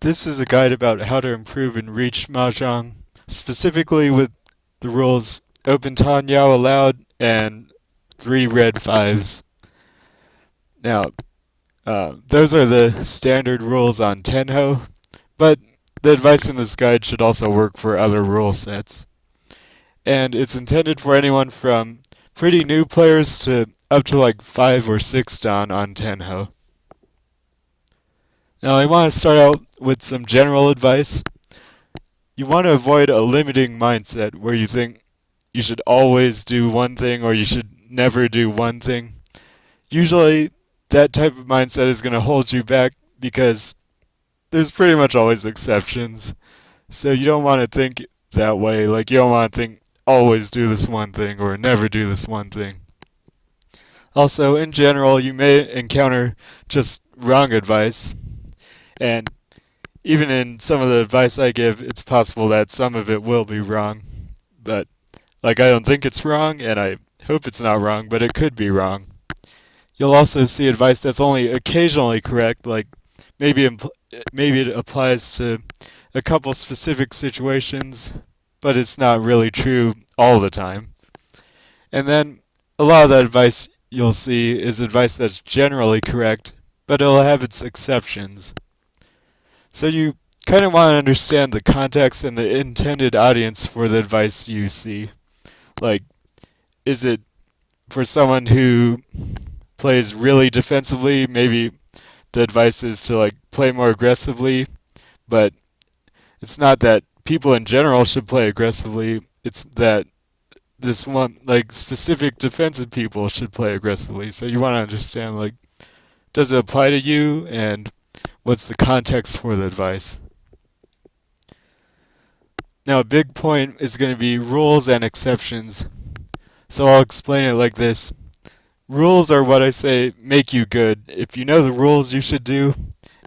This is a guide about how to improve and reach mahjong, specifically with the rules open tan yao allowed and 3 red 5s. Now, those are the standard rules on Tenho, but the advice in this guide should also work for other rule sets. And it's intended for anyone from pretty new players to up to like 5 or 6 dan on Tenho. Now, I want to start out with some general advice. You want to avoid a limiting mindset where you think you should always do one thing or you should never do one thing. Usually, that type of mindset is going to hold you back because there's pretty much always exceptions. So you don't want to think that way. Like, you don't want to think always do this one thing or never do this one thing. Also, in general, you may encounter just wrong advice. And even in some of the advice I give, it's possible that some of it will be wrong. But, I don't think it's wrong, and I hope it's not wrong, but it could be wrong. You'll also see advice that's only occasionally correct, like maybe it applies to a couple specific situations, but it's not really true all the time. And then a lot of that advice you'll see is advice that's generally correct, but it'll have its exceptions. So you kind of want to understand the context and the intended audience for the advice you see. Like, is it for someone who plays really defensively? Maybe the advice is to play more aggressively, but it's not that people in general should play aggressively. It's that this one specific defensive people should play aggressively. So you want to understand does it apply to you and what's the context for the advice. Now a big point is going to be rules and exceptions. So I'll explain it like this. Rules are what I say make you good. If you know the rules you should do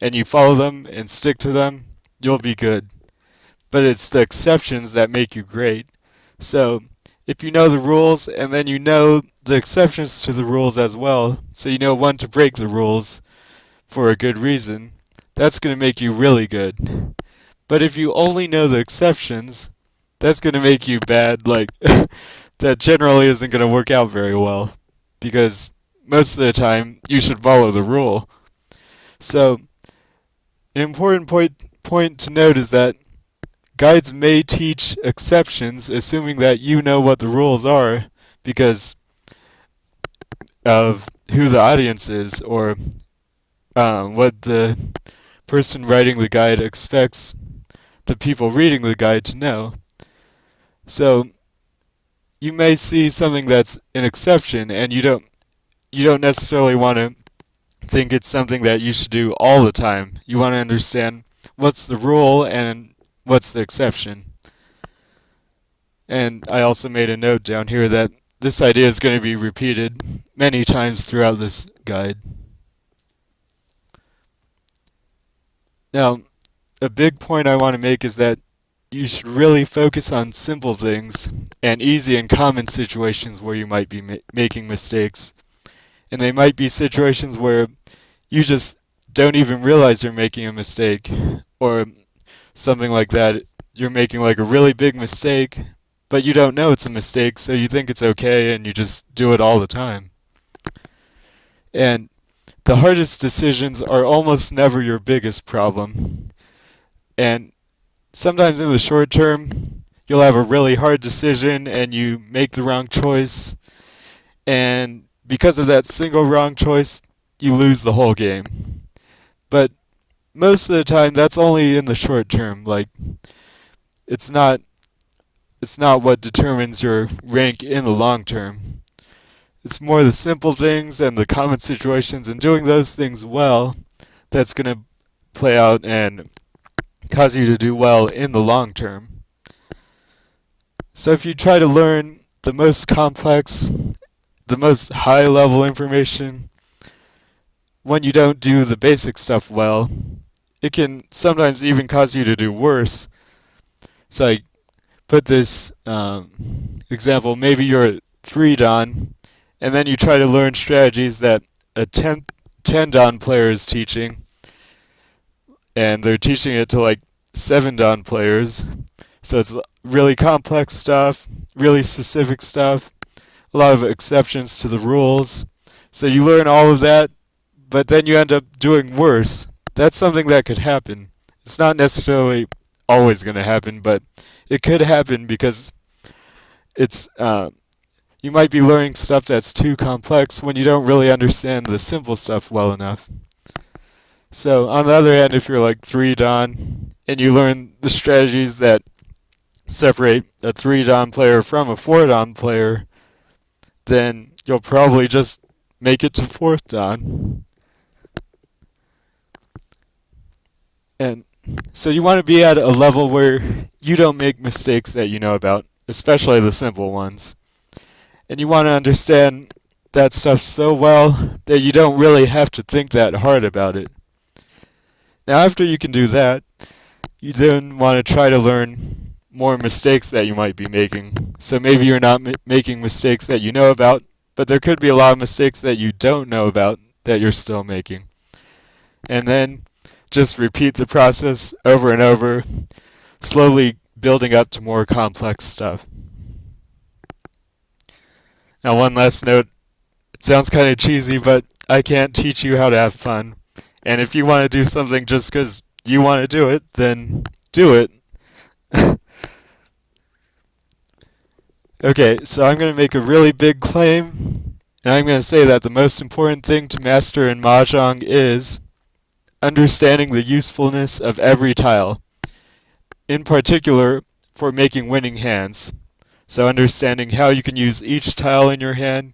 and you follow them and stick to them, you'll be good. But it's the exceptions that make you great. So if you know the rules and then you know the exceptions to the rules as well, so you know when to break the rules for a good reason, that's going to make you really good. But if you only know the exceptions, that's going to make you bad. That generally isn't going to work out very well, because most of the time you should follow the rule. So an important point to note is that guides may teach exceptions assuming that you know what the rules are because of who the audience is or what the person writing the guide expects the people reading the guide to know. So you may see something that's an exception and you don't necessarily want to think it's something that you should do all the time. You want to understand what's the rule and what's the exception. And I also made a note down here that this idea is going to be repeated many times throughout this guide. Now, a big point I want to make is that you should really focus on simple things and easy and common situations where you might be making mistakes. And they might be situations where you just don't even realize you're making a mistake, or something like that. You're making a really big mistake, but you don't know it's a mistake, so you think it's okay and you just do it all the time. And the hardest decisions are almost never your biggest problem. And sometimes in the short term, you'll have a really hard decision and you make the wrong choice. And because of that single wrong choice, you lose the whole game. But most of the time, that's only in the short term. It's not what determines your rank in the long term. It's more the simple things and the common situations and doing those things well that's going to play out and cause you to do well in the long term. So if you try to learn the most complex, the most high-level information when you don't do the basic stuff well, it can sometimes even cause you to do worse. So I put this example, maybe you're at 3 dan, and then you try to learn strategies that a 10 dan player is teaching, and they're teaching it to like 7 Dan players. So it's really complex stuff, really specific stuff, a lot of exceptions to the rules. So you learn all of that, but then you end up doing worse. That's something that could happen. It's not necessarily always going to happen, but it could happen because it's you might be learning stuff that's too complex when you don't really understand the simple stuff well enough. So on the other hand, if you're like 3 Dan and you learn the strategies that separate a 3 Dan player from a 4 Dan player, then you'll probably just make it to 4th Dan. And so you want to be at a level where you don't make mistakes that you know about, especially the simple ones. And you want to understand that stuff so well that you don't really have to think that hard about it. Now, after you can do that, you then want to try to learn more mistakes that you might be making. So maybe you're not making mistakes that you know about, but there could be a lot of mistakes that you don't know about that you're still making. And then just repeat the process over and over, slowly building up to more complex stuff. Now, one last note. It sounds kind of cheesy, but I can't teach you how to have fun. And if you want to do something just because you want to do it, then do it. Okay, so I'm going to make a really big claim, and I'm going to say that the most important thing to master in mahjong is understanding the usefulness of every tile, in particular for making winning hands. So understanding how you can use each tile in your hand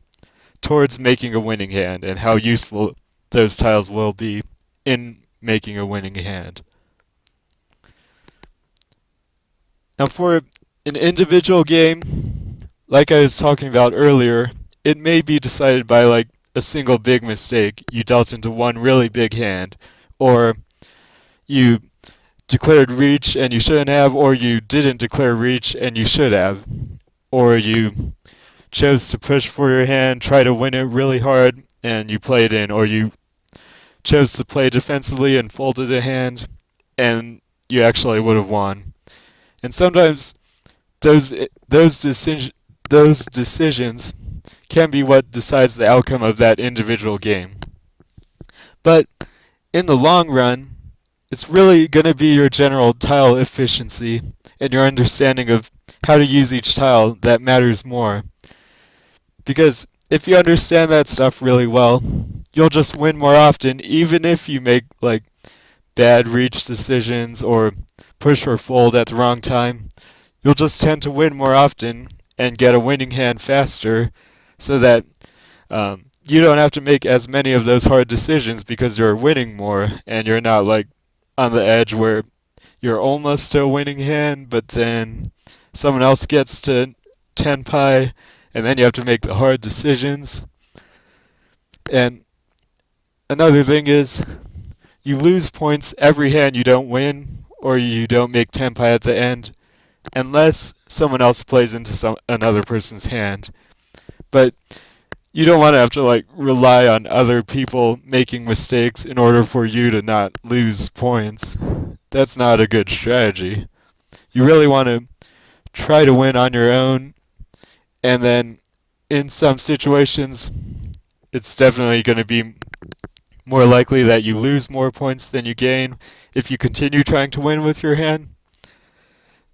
towards making a winning hand and how useful those tiles will be in making a winning hand. Now for an individual game, like I was talking about earlier, it may be decided by like a single big mistake. You dealt into one really big hand, or you declared reach and you shouldn't have, or you didn't declare reach and you should have, or you chose to push for your hand, try to win it really hard, and you played in, or you chose to play defensively and folded a hand, and you actually would have won. And sometimes those decisions can be what decides the outcome of that individual game. But in the long run, it's really going to be your general tile efficiency and your understanding of how to use each tile that matters more. Because if you understand that stuff really well, you'll just win more often, even if you make like bad reach decisions or push or fold at the wrong time. You'll just tend to win more often and get a winning hand faster, so that you don't have to make as many of those hard decisions because you're winning more and you're not like on the edge where you're almost to a winning hand, but then someone else gets to 10 pi, and then you have to make the hard decisions. And another thing is, you lose points every hand you don't win, or you don't make 10 pi at the end, unless someone else plays into another person's hand. But you don't want to have to like rely on other people making mistakes in order for you to not lose points. That's not a good strategy. You really want to try to win on your own, and then in some situations it's definitely going to be more likely that you lose more points than you gain if you continue trying to win with your hand.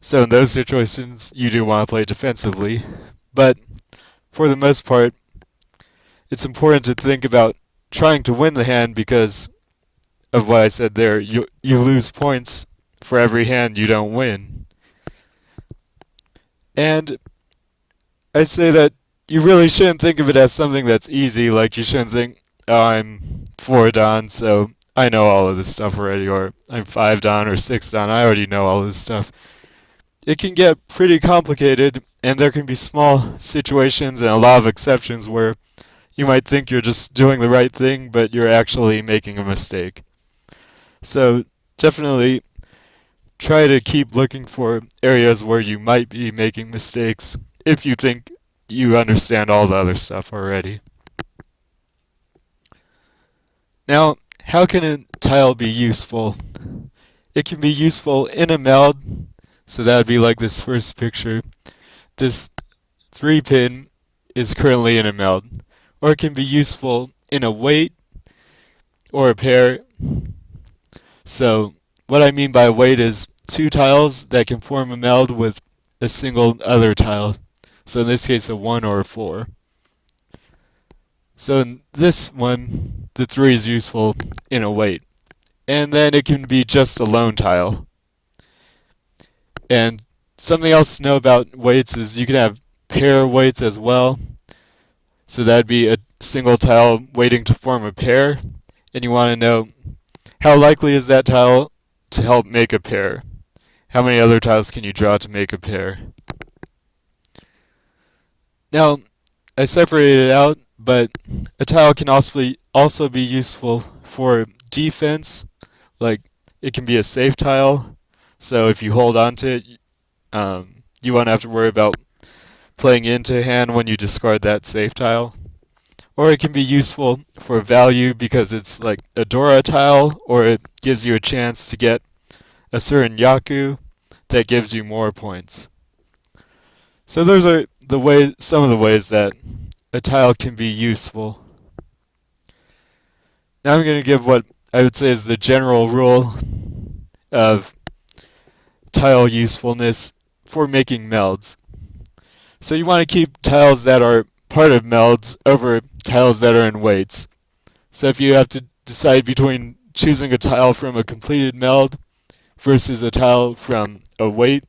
So in those situations you do want to play defensively, but for the most part it's important to think about trying to win the hand because of what I said there. You lose points for every hand you don't win. And I say that you really shouldn't think of it as something that's easy. Like you shouldn't think, oh, I'm 4 Dan, so I know all of this stuff already, or I'm 5 Dan or 6 Dan, I already know all this stuff. It can get pretty complicated, and there can be small situations and a lot of exceptions where you might think you're just doing the right thing, but you're actually making a mistake. So definitely try to keep looking for areas where you might be making mistakes if you think you understand all the other stuff already. Now, how can a tile be useful? it can be useful in a meld, so that would be like this first picture. This 3-pin is currently in a meld. Or it can be useful in a weight or a pair. So what I mean by weight is two tiles that can form a meld with a single other tile. So in this case, a 1 or a 4. So in this one, the 3 is useful in a weight. And then it can be just a lone tile. And something else to know about weights is you can have pair weights as well. So that'd be a single tile waiting to form a pair. And you want to know how likely is that tile to help make a pair? How many other tiles can you draw to make a pair? Now, I separated it out, but a tile can also be useful for defense. Like, it can be a safe tile, so if you hold on to it, you won't have to worry about playing into hand when you discard that safe tile. Or it can be useful for value because it's like a Dora tile, or it gives you a chance to get a certain yaku that gives you more points. So those are some of the ways that a tile can be useful. Now I'm going to give what I would say is the general rule of tile usefulness for making melds. So you want to keep tiles that are part of melds over tiles that are in weights. So if you have to decide between choosing a tile from a completed meld versus a tile from a weight,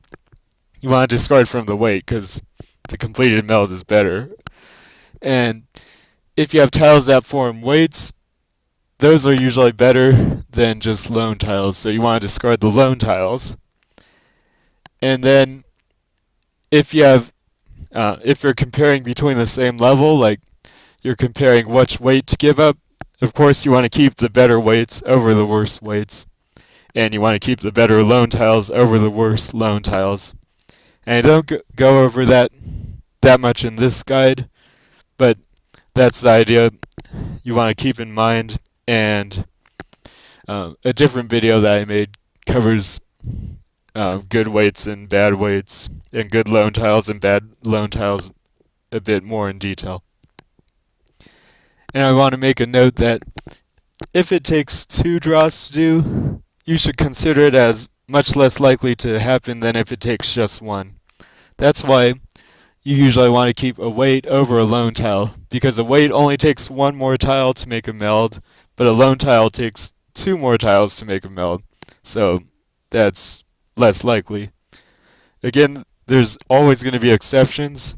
you want to discard from the weight because the completed meld is better. And if you have tiles that form weights, those are usually better than just lone tiles, so you want to discard the lone tiles. And then if you're comparing between the same level, like you're comparing which weight to give up, of course you want to keep the better weights over the worse weights. And you want to keep the better lone tiles over the worse lone tiles. And I don't go over that much in this guide, but that's the idea you want to keep in mind. And a different video that I made covers good weights and bad weights, and good lone tiles and bad lone tiles a bit more in detail. And I want to make a note that if it takes 2 draws to do, you should consider it as much less likely to happen than if it takes just 1. That's why you usually want to keep a weight over a lone tile, because a weight only takes 1 more tile to make a meld, but a lone tile takes 2 more tiles to make a meld. So that's less likely. Again, there's always going to be exceptions,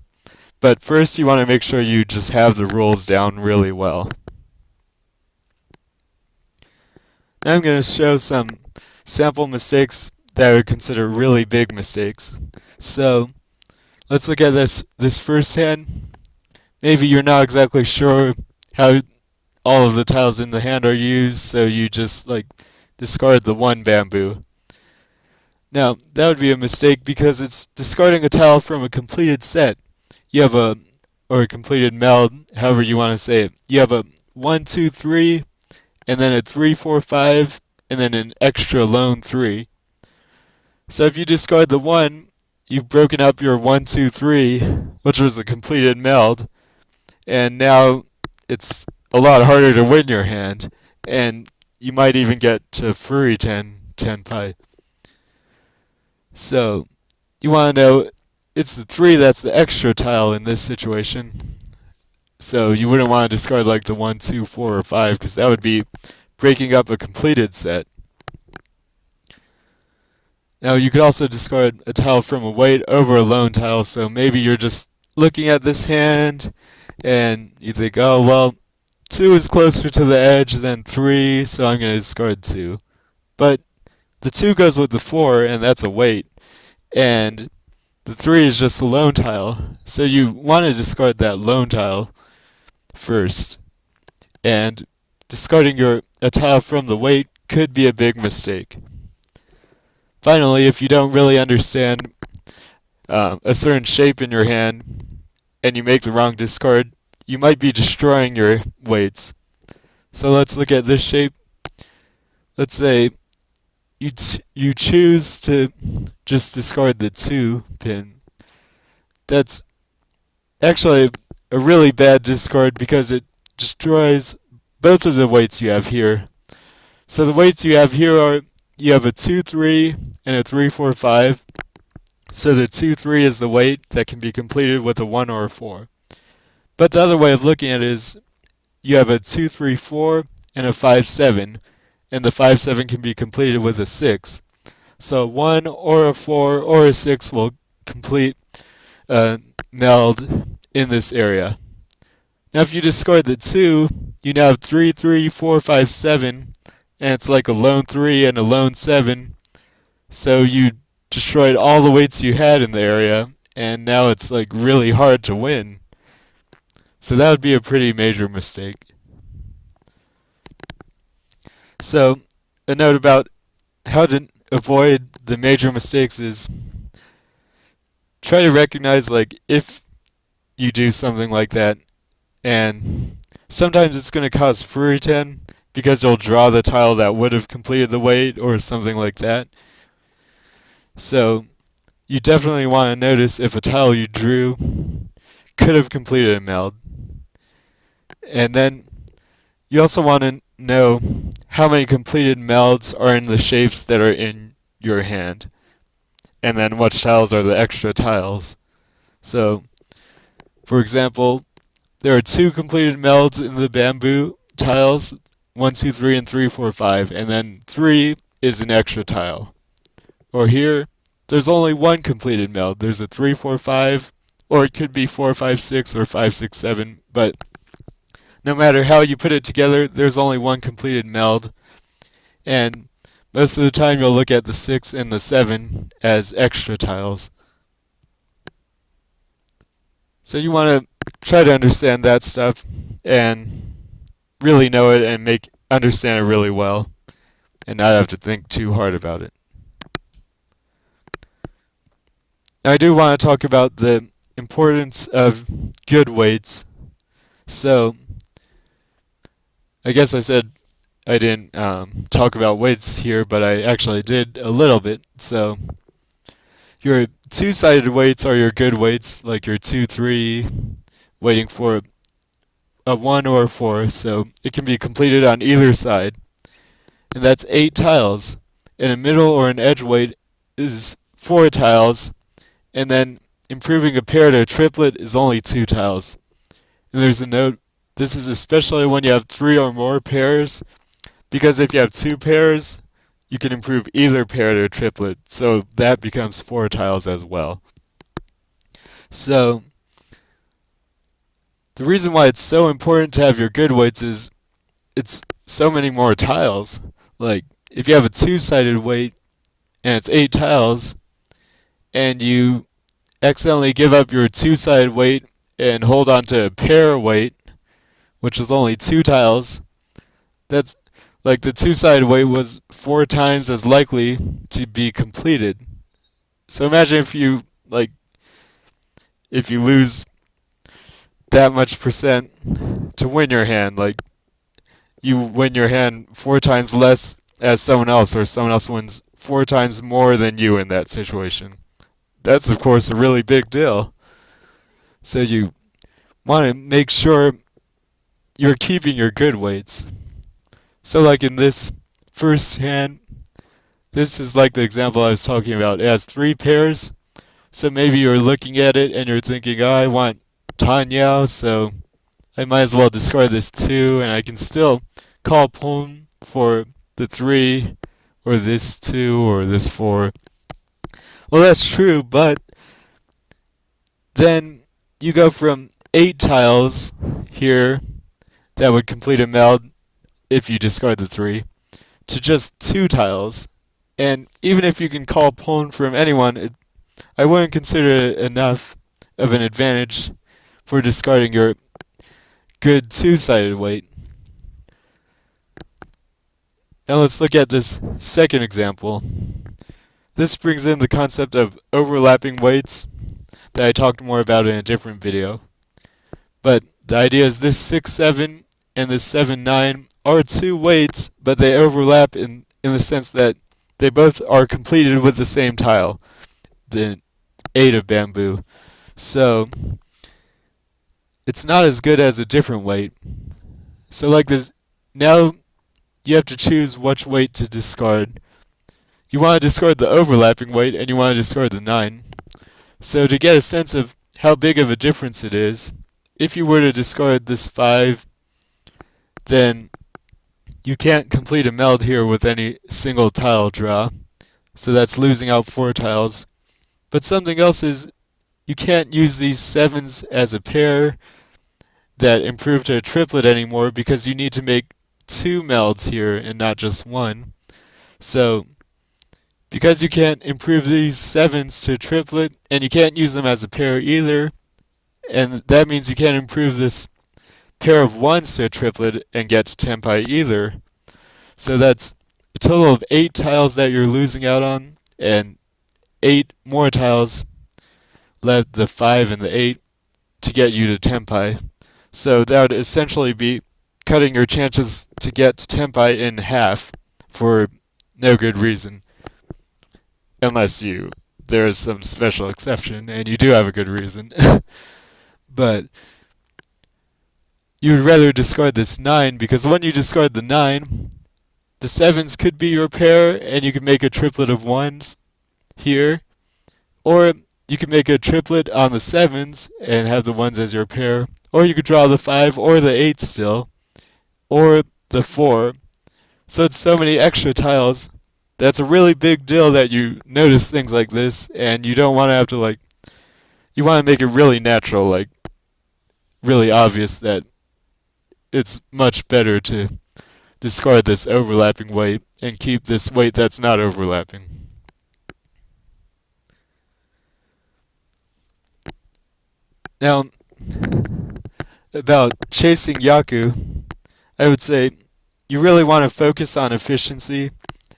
but first you want to make sure you just have the rules down really well. Now I'm going to show some sample mistakes that I would consider really big mistakes. So let's look at this first hand. Maybe you're not exactly sure how all of the tiles in the hand are used, so you just discard the 1 bamboo. Now, that would be a mistake because it's discarding a tile from a completed set. You have or a completed meld, however you want to say it. You have a 1, 2, 3, and then a 3, 4, 5, and then an extra lone 3. So if you discard the 1, you've broken up your 1, 2, 3, which was a completed meld, and now it's a lot harder to win your hand, and you might even get to furry 10 pi. So you want to know it's the 3 that's the extra tile in this situation. So you wouldn't want to discard like the 1, 2, 4, or 5 because that would be breaking up a completed set. Now you could also discard a tile from a weight over a lone tile, so maybe you're just looking at this hand and you think, oh well, 2 is closer to the edge than 3, so I'm going to discard 2. But the 2 goes with the 4, and that's a weight, and the 3 is just a lone tile, so you want to discard that lone tile first. And discarding a tile from the weight could be a big mistake. Finally, if you don't really understand a certain shape in your hand and you make the wrong discard, you might be destroying your weights. So let's look at this shape. Let's say you choose to just discard the 2 pin. That's actually a really bad discard because it destroys both of the weights you have here. So the weights you have here are you have a 2-3 and a 3-4-5. So the 2-3 is the weight that can be completed with a 1 or a 4. But the other way of looking at it is you have a 2-3-4 and a 5-7, and the 5-7 can be completed with a 6. So 1 or a 4 or a 6 will complete a meld in this area. Now if you discard the 2, you now have 3-3-4-5-7, and it's like a lone 3 and a lone 7. So you destroyed all the weights you had in the area, and now it's like really hard to win. So that would be a pretty major mistake. So a note about how to avoid the major mistakes is try to recognize like if you do something like that, and sometimes it's going to cause Furiten because you'll draw the tile that would have completed the weight or something like that. So you definitely want to notice if a tile you drew could have completed a meld. And then you also want to know how many completed melds are in the shapes that are in your hand. And then which tiles are the extra tiles. So, for example, there are 2 completed melds in the bamboo tiles, 1, 2, 3, and 3, 4, 5, and then 3 is an extra tile. Or here, there's only 1 completed meld. There's a 3, 4, 5, or it could be 4, 5, 6, or 5, 6, 7, but no matter how you put it together, there's only 1 completed meld, and most of the time you'll look at the 6 and the 7 as extra tiles. So you want to try to understand that stuff and really know it and understand it really well and not have to think too hard about it. Now I do want to talk about the importance of good weights. So I guess I said I didn't talk about weights here, but I actually did a little bit. So your 2-sided weights are your good weights, like your 2-3, waiting for a 1 or a 4, so it can be completed on either side. And that's 8 tiles. And a middle or an edge weight is 4 tiles, and then improving a pair to a triplet is only 2 tiles. And there's a note, this is especially when you have 3 or more pairs, because if you have 2 pairs, you can improve either pair to a triplet, so that becomes 4 tiles as well. So the reason why it's so important to have your good weights is it's so many more tiles. Like if you have a 2-sided weight and it's 8 tiles, and you accidentally give up your 2-sided weight and hold on to a pair weight, which is only 2 tiles, that's like the 2-sided weight was 4 times as likely to be completed. So imagine if you lose that much percent to win your hand, like you win your hand 4 times less as someone else, or someone else wins 4 times more than you in that situation. That's of course a really big deal. So you want to make sure you're keeping your good weights. So like in this first hand, this is like the example I was talking about. It has 3 pairs. So maybe you're looking at it and you're thinking, oh, I want Tanyao, so I might as well discard this 2, and I can still call Pon for the 3, or this 2, or this 4. Well, that's true, but then you go from 8 tiles here that would complete a meld if you discard the 3, to just 2 tiles. And even if you can call Pon from anyone, I wouldn't consider it enough of an advantage for discarding your good 2-sided weight. Now let's look at this second example. This brings in the concept of overlapping weights that I talked more about in a different video. But the idea is this 6-7 and this 7-9 are 2 weights, but they overlap in the sense that they both are completed with the same tile, the 8 of bamboo. So it's not as good as a different weight. So like this, now you have to choose which weight to discard. You want to discard the overlapping weight and you want to discard the 9. So to get a sense of how big of a difference it is, if you were to discard this 5, then you can't complete a meld here with any single tile draw. So that's losing out 4 tiles. But something else is you can't use these 7s as a pair that improve to a triplet anymore because you need to make 2 melds here and not just 1. So because you can't improve these 7s to a triplet and you can't use them as a pair either, and that means you can't improve this pair of 1s to a triplet and get to Tenpai either. So that's a total of 8 tiles that you're losing out on, and 8 more tiles left, the 5 and the 8, to get you to Tenpai. So that would essentially be cutting your chances to get to Tenpai in half for no good reason. Unless there is some special exception and you do have a good reason. But you would rather discard this 9 because when you discard the 9, the 7s could be your pair and you could make a triplet of 1s here. Or you could make a triplet on the 7s and have the 1s as your pair. Or you could draw the 5 or the 8 still. Or the 4. So it's so many extra tiles. That's a really big deal that you notice things like this and you don't want to have to you want to make it really natural, really obvious that it's much better to discard this overlapping weight and keep this weight that's not overlapping. Now, about chasing yaku, I would say you really want to focus on efficiency.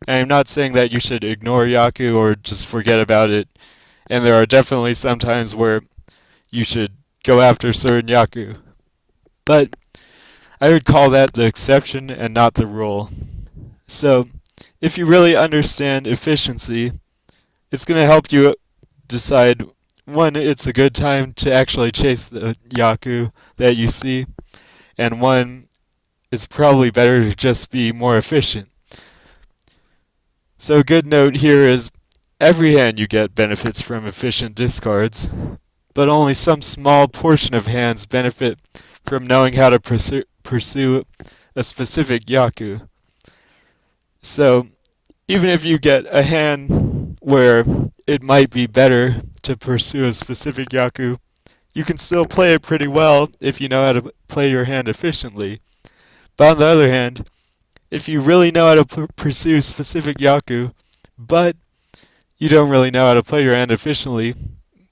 And I'm not saying that you should ignore yaku or just forget about it. And there are definitely some times where you should go after certain yaku. But I would call that the exception and not the rule. So if you really understand efficiency, it's going to help you decide when it's a good time to actually chase the yaku that you see, and when it's probably better to just be more efficient. So a good note here is every hand you get benefits from efficient discards, but only some small portion of hands benefit from knowing how to pursue a specific yaku. So even if you get a hand where it might be better to pursue a specific yaku, you can still play it pretty well if you know how to play your hand efficiently. But on the other hand, if you really know how to pursue specific yaku, but you don't really know how to play your hand efficiently,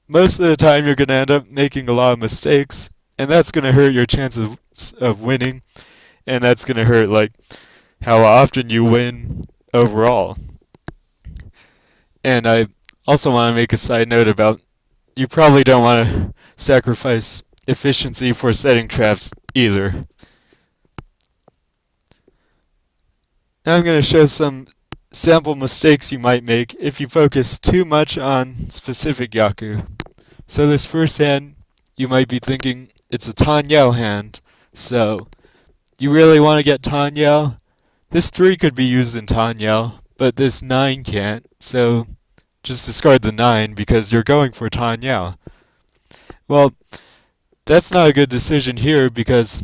most of the time you're going to end up making a lot of mistakes, and that's going to hurt your chances of winning, and that's going to hurt how often you win overall. And I also want to make a side note about you probably don't want to sacrifice efficiency for setting traps either. Now I'm going to show some sample mistakes you might make if you focus too much on specific yaku. So this first hand, you might be thinking it's a Tanyao hand, so you really want to get Tanyao. This 3 could be used in Tanyao, but this 9 can't, so just discard the 9 because you're going for Tanyao. Well, that's not a good decision here because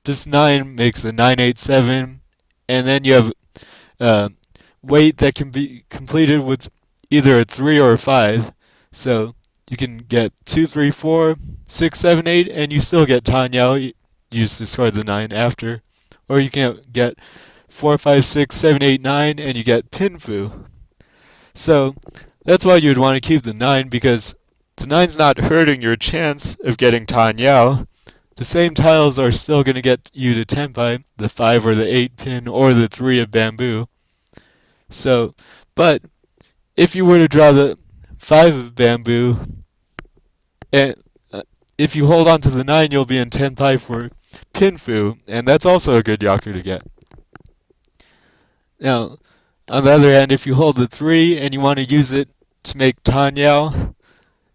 this 9 makes a 987, and then you have weight that can be completed with either a 3 or a 5. So you can get 2, 3, 4, 6, 7, 8, and you still get Tanyao. You just discard the 9 after. Or you can get 4, 5, 6, 7, 8, 9, and you get Pinfu. So that's why you'd want to keep the 9, because the 9's not hurting your chance of getting Tanyao. The same tiles are still going to get you to Tenpai, the 5 or the 8 pin, or the 3 of bamboo. So, but if you were to draw the 5 of bamboo, and if you hold on to the 9, you'll be in Tenpai for Pinfu, and that's also a good yaku to get. Now, On the other hand, if you hold the 3 and you want to use it to make Tanyao,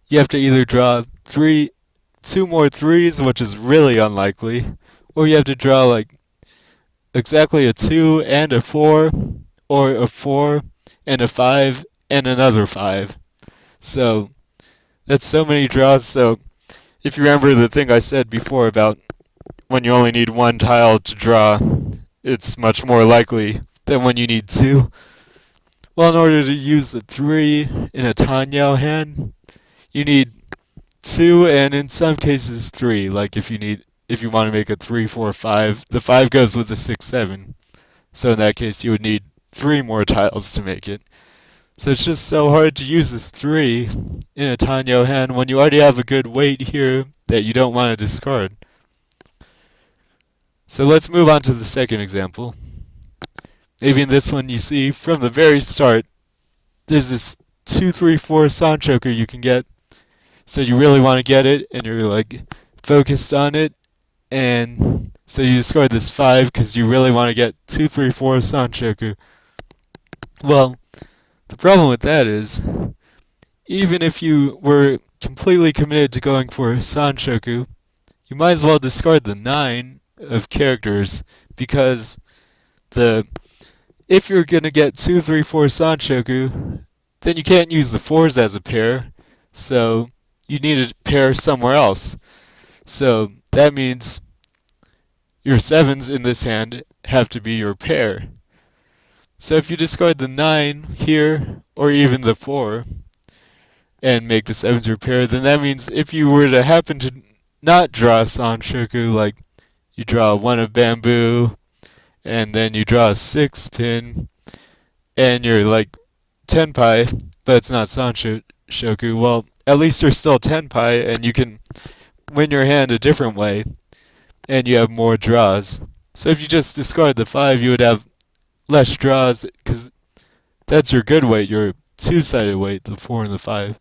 you have to either draw two more threes, which is really unlikely, or you have to draw like exactly a 2 and a 4, or a 4 and a 5 and another 5. So that's so many draws. So if you remember the thing I said before about when you only need one tile to draw, it's much more likely than when you need two. Well, in order to use the 3 in a Tanyao hand, you need 2 and in some cases 3. Like if you want to make a 3, 4, 5, the 5 goes with the 6, 7. So in that case you would need 3 more tiles to make it. So it's just so hard to use this 3 in a Tanyao hand when you already have a good weight here that you don't want to discard. So let's move on to the second example. Maybe in this one you see from the very start there's this 2, 3, 4 Sanchoku you can get. So you really want to get it and you're like focused on it, and so you discard this 5 because you really want to get 2, 3, 4 Sanchoku. Well, the problem with that is, even if you were completely committed to going for Sanchoku, you might as well discard the 9 of characters, because if you're going to get 2, 3, 4 Sanchoku, then you can't use the 4s as a pair, so you need a pair somewhere else. So that means your 7s in this hand have to be your pair. So if you discard the 9 here, or even the 4, and make the 7s your pair, then that means if you were to happen to not draw a Sanshoku, like you draw 1 of bamboo, and then you draw a 6 pin, and you're like tenpai, but it's not Sanshoku, well, at least you're still tenpai, and you can win your hand a different way, and you have more draws. So if you just discard the 5, you would have less draws, because that's your good weight, your two-sided weight, the 4 and the 5.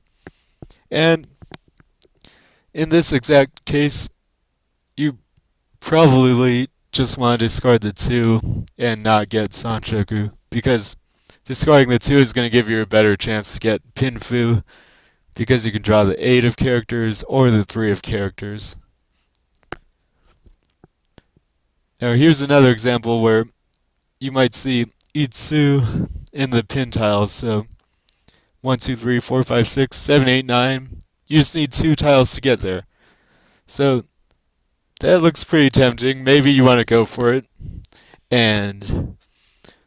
And in this exact case, you probably just want to discard the 2 and not get Sanshoku, because discarding the 2 is going to give you a better chance to get Pinfu, because you can draw the 8 of characters or the 3 of characters. Now here's another example where you might see Itsu in the pin tiles. So 1, 2, 3, 4, 5, 6, 7, 8, 9. You just need 2 tiles to get there. So that looks pretty tempting. Maybe you want to go for it. And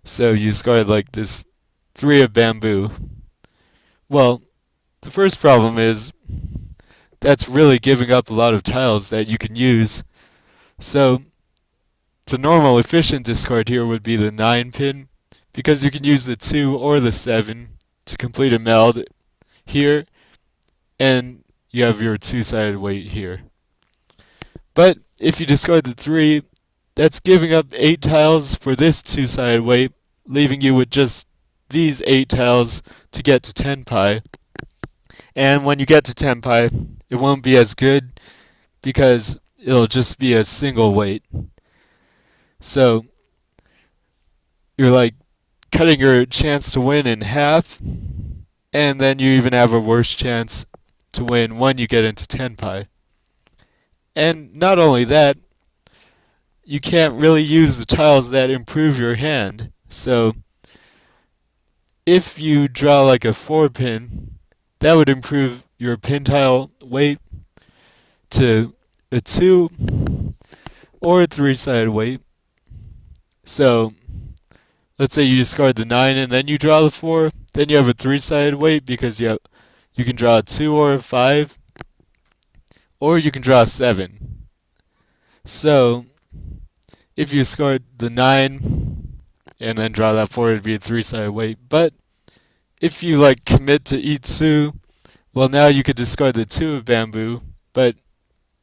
so you discard like this 3 of bamboo. Well, the first problem is that's really giving up a lot of tiles that you can use. So the normal efficient discard here would be the 9 pin, because you can use the 2 or the 7 to complete a meld here, and you have your two-sided weight here. But if you discard the 3, that's giving up 8 tiles for this two-sided weight, leaving you with just these 8 tiles to get to tenpai. And when you get to tenpai, it won't be as good, because it'll just be a single weight. So you're like cutting your chance to win in half, and then you even have a worse chance to win when you get into tenpai. And not only that, you can't really use the tiles that improve your hand. So if you draw like a 4 pin, that would improve your pin tile weight to a 2 or a 3-sided weight. So let's say you discard the 9 and then you draw the 4, then you have a 3-sided weight, because you can draw a 2 or a 5, or you can draw a 7. So if you discard the 9 and then draw that 4, it'd be a 3-sided weight. But if you like commit to Itsu, well, now you could discard the 2 of bamboo, but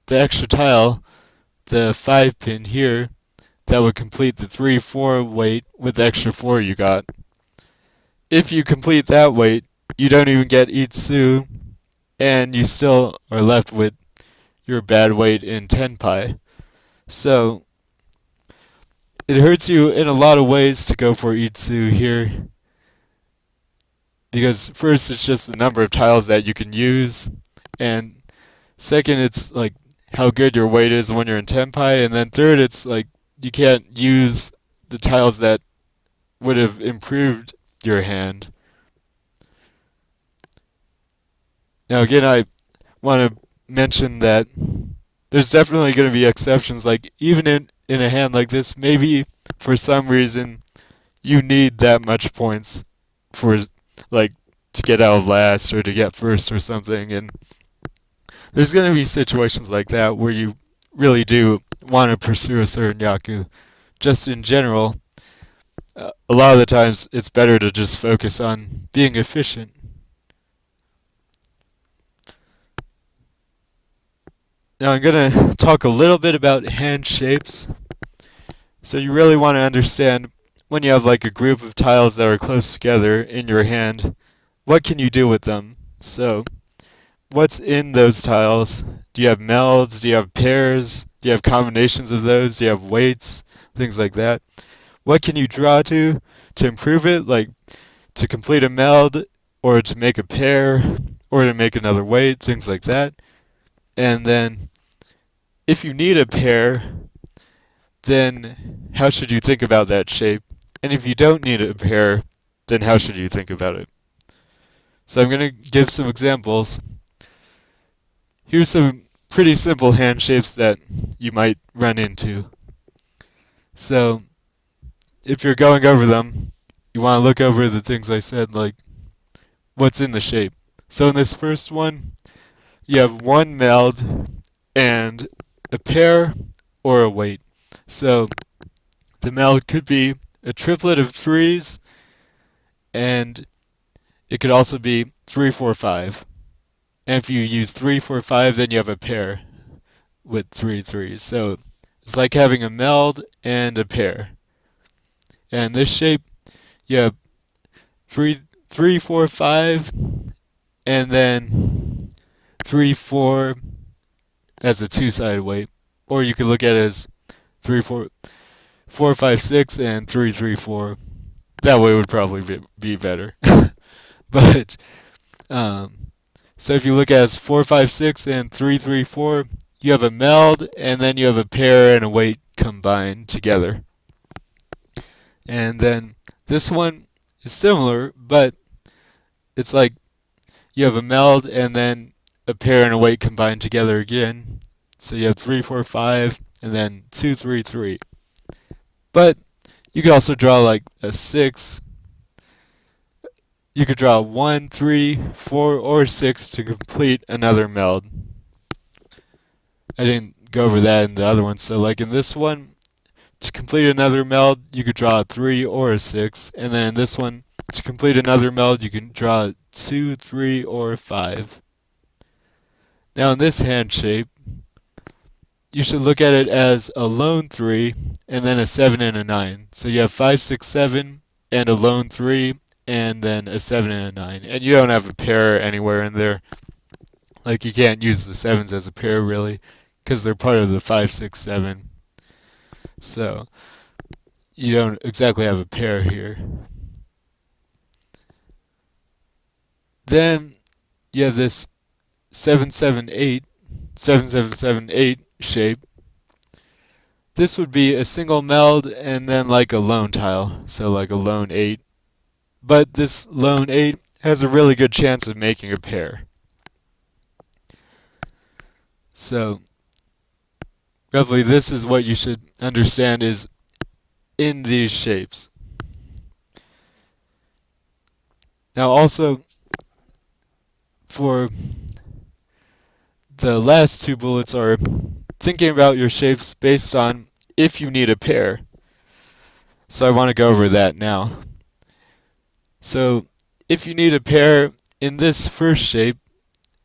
the extra tile, the 5 pin here, that would complete the 3-4 weight with the extra 4 you got. If you complete that weight, you don't even get Itsu, and you still are left with your bad weight in tenpai. So it hurts you in a lot of ways to go for Itsu here, because first it's just the number of tiles that you can use, and second it's like how good your weight is when you're in tenpai, and then third it's like you can't use the tiles that would have improved your hand. Now again, I want to mention that there's definitely going to be exceptions. Like even in a hand like this, maybe for some reason you need that much points for like to get out of last or to get first or something, and there's going to be situations like that where you really do want to pursue a certain yaku. Just in general, a lot of the times it's better to just focus on being efficient. Now I'm going to talk a little bit about hand shapes. So you really want to understand when you have like a group of tiles that are close together in your hand, what can you do with them? So what's in those tiles? Do you have melds? Do you have pairs? Do you have combinations of those? Do you have weights? Things like that. What can you draw to improve it? Like to complete a meld, or to make a pair, or to make another weight, things like that. And then if you need a pair, then how should you think about that shape? And if you don't need a pair, then how should you think about it? So I'm going to give some examples. Here's some pretty simple hand shapes that you might run into. So if you're going over them, you want to look over the things I said, like what's in the shape. So in this first one, you have one meld and a pair or a weight. So the meld could be a triplet of threes, and it could also be 3, 4, 5. And if you use 3, 4, 5, then you have a pair with 3 threes. So it's like having a meld and a pair. And this shape, you have 3, 3, 4, 5, and then 3, 4 as a two-sided weight. Or you could look at it as 3, 4, 4, 5, 6, and 3, 3, 4. That way would probably be better. But so if you look at it as 4, 5, 6, and 3, 3, 4, you have a meld, and then you have a pair and a weight combined together. And then this one is similar, but it's like you have a meld and then a pair and a weight combined together again. So you have 3, 4, 5, and then 2, 3, 3. But you could also draw like a 6. You could draw 1, 3, 4, or 6 to complete another meld. I didn't go over that in the other one. So like in this one, to complete another meld, you could draw a 3 or a 6. And then in this one, to complete another meld, you can draw 2, 3, or 5. Now in this hand shape, you should look at it as a lone 3 and then a 7 and a 9. So you have 5, 6, 7 and a lone 3 and then a 7 and a 9. And you don't have a pair anywhere in there. Like you can't use the 7s as a pair really because they're part of the 5, 6, 7. So you don't exactly have a pair here. Then you have this 7, 7, 8, 7, 7, 7, 8 shape. This would be a single meld and then like a lone tile, so like a lone 8. But this lone 8 has a really good chance of making a pair. So roughly this is what you should understand is in these shapes. Now also for the last two bullets are thinking about your shapes based on if you need a pair. So I want to go over that now. So if you need a pair in this first shape,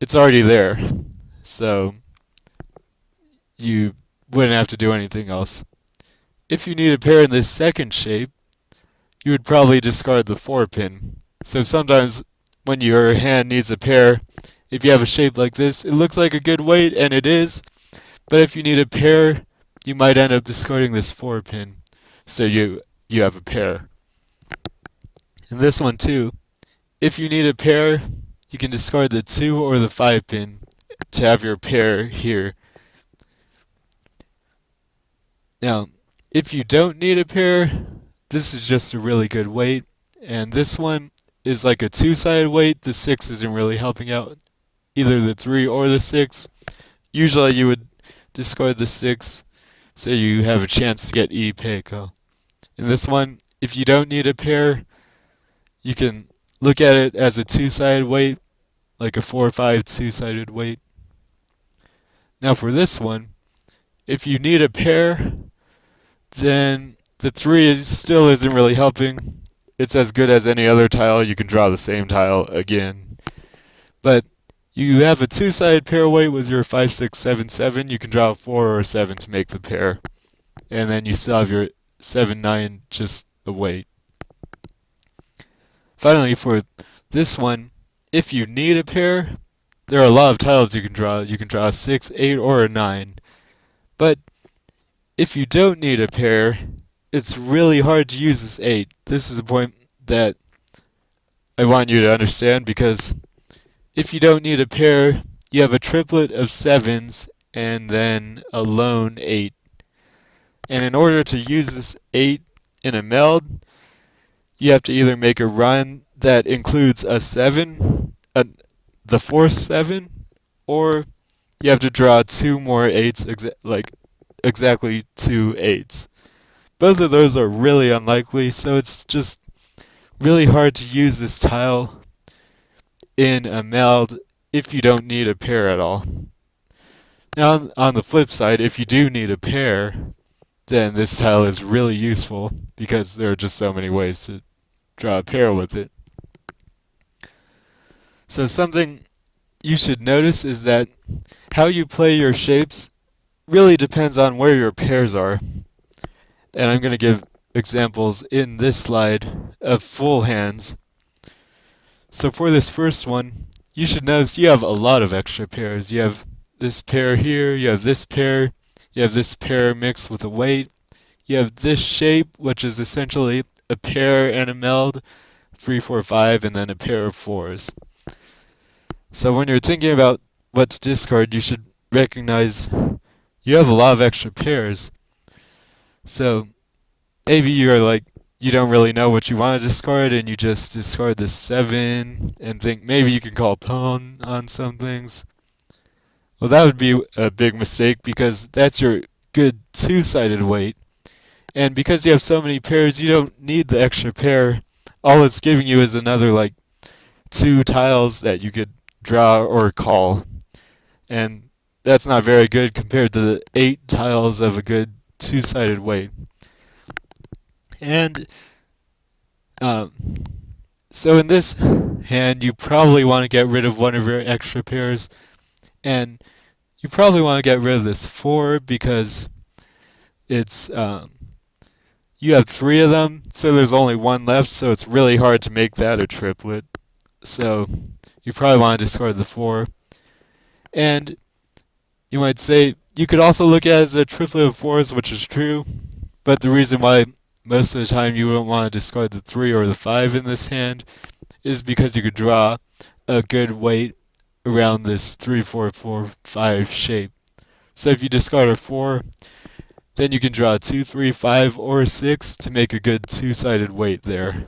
it's already there. So you wouldn't have to do anything else. If you need a pair in this second shape, you would probably discard the 4 pin. So sometimes when your hand needs a pair, if you have a shape like this, it looks like a good weight, and it is. But if you need a pair, you might end up discarding this 4 pin. So you have a pair. And this one too, If you need a pair, you can discard the 2 or the 5 pin to have your pair here. Now, if you don't need a pair, this is just a really good weight, and this one is like a two-sided weight. The 6 isn't really helping out either the 3 or the 6. Usually you would discard the 6 so you have a chance to get E Peiko. In this one, if you don't need a pair, you can look at it as a two-sided weight, like a 4-5 two-sided weight. Now for this one, if you need a pair, then the 3 still isn't really helping. It's as good as any other tile. You can draw the same tile again. But you have a two-sided pair weight with your 5, 6, 7, 7. You can draw a 4 or a 7 to make the pair. And then you still have your 7, 9 just a weight. Finally, for this one, if you need a pair, there are a lot of tiles you can draw. You can draw a 6, 8, or a 9. But if you don't need a pair, it's really hard to use this 8. This is a point that I want you to understand, because if you don't need a pair, you have a triplet of 7s and then a lone 8. And in order to use this 8 in a meld, you have to either make a run that includes a 7, the fourth 7, or you have to draw 2 more 8s, like exactly 2 8s. Both of those are really unlikely, so it's just really hard to use this tile in a meld if you don't need a pair at all. Now, on the flip side, if you do need a pair, then this tile is really useful because there are just so many ways to draw a pair with it. So something you should notice is that how you play your shapes really depends on where your pairs are. And I'm going to give examples in this slide of full hands. So for this first one, you should notice you have a lot of extra pairs. You have this pair here, you have this pair, you have this pair mixed with a weight, you have this shape, which is essentially a pair and a meld, 3, 4, 5, and then a pair of 4s. So when you're thinking about what to discard, you should recognize you have a lot of extra pairs. So maybe you're like, you don't really know what you want to discard, and you just discard the 7 and think maybe you can call pawn on some things. Well, that would be a big mistake, because that's your good two-sided weight. And because you have so many pairs, you don't need the extra pair. All it's giving you is another, like, 2 tiles that you could draw or call. And that's not very good compared to the 8 tiles of a good two-sided weight. And so in this hand, you probably want to get rid of one of your extra pairs. And you probably want to get rid of this 4 because it's you have 3 of them, so there's only 1 left, so it's really hard to make that a triplet. So you probably want to discard the 4. And you might say you could also look at it as a triplet of 4s, which is true, but the reason why most of the time you wouldn't want to discard the 3 or the 5 in this hand is because you could draw a good weight around this 3, 4, 4, 5 shape. So if you discard a 4, then you can draw a 2, 3, 5, or a 6 to make a good two-sided weight there.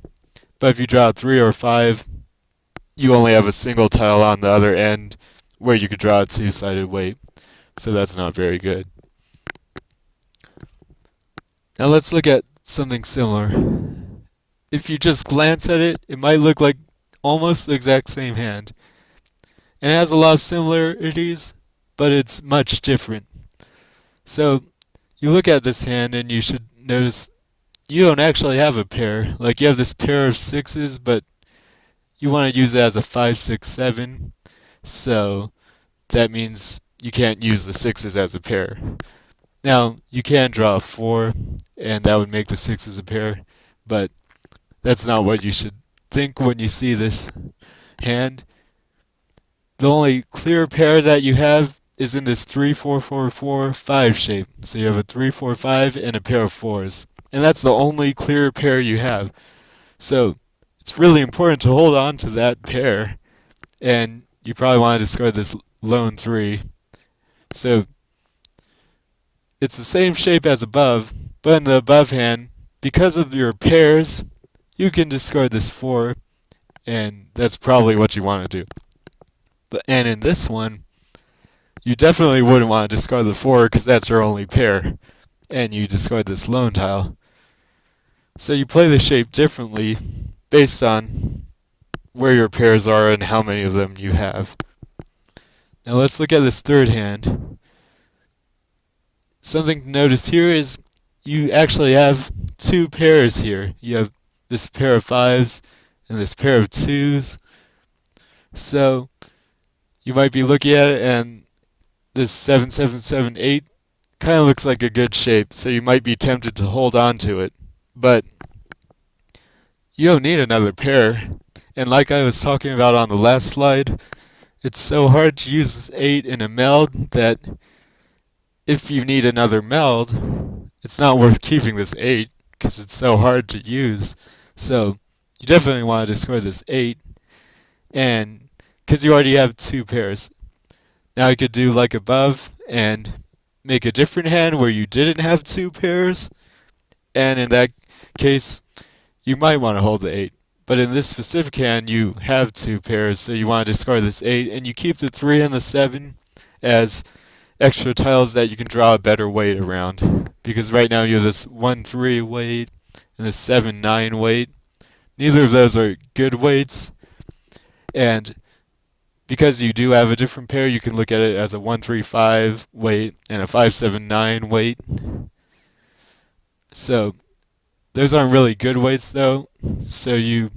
But if you draw a 3 or 5, you only have a single tile on the other end where you could draw a two-sided weight. So that's not very good. Now let's look at something similar. If you just glance at it, it might look like almost the exact same hand. And it has a lot of similarities, but it's much different. So you look at this hand and you should notice you don't actually have a pair. Like, you have this pair of 6s, but you want to use it as a 5, 6, 7. So that means you can't use the 6s as a pair. Now, you can draw a 4, and that would make the 6s a pair, but that's not what you should think when you see this hand. The only clear pair that you have is in this 3, 4, 4, 4, 5 shape. So you have a 3, 4, 5, and a pair of 4s. And that's the only clear pair you have. So it's really important to hold on to that pair, and you probably want to discard this lone 3. So it's the same shape as above, but in the above hand, because of your pairs, you can discard this 4, and that's probably what you want to do. And in this one, you definitely wouldn't want to discard the 4 because that's your only pair, and you discard this lone tile. So you play the shape differently based on where your pairs are and how many of them you have. Now let's look at this third hand. Something to notice here is you actually have 2 pairs here. You have this pair of 5s and this pair of 2s. So you might be looking at it and this 7, 7, 7, 8 kind of looks like a good shape, so you might be tempted to hold on to it. But you don't need another pair. And like I was talking about on the last slide, it's so hard to use this 8 in a meld that if you need another meld, it's not worth keeping this 8 because it's so hard to use. So you definitely want to discard this 8, and because you already have 2 pairs. Now you could do like above and make a different hand where you didn't have 2 pairs, and in that case, you might want to hold the 8. But in this specific hand, you have 2 pairs, so you want to discard this 8, and you keep the 3 and the 7 as extra tiles that you can draw a better weight around. Because right now you have this 1-3 weight and this 7-9 weight. Neither of those are good weights, and because you do have a different pair, you can look at it as a 1-3-5 weight and a 5-7-9 weight. So those aren't really good weights though. So you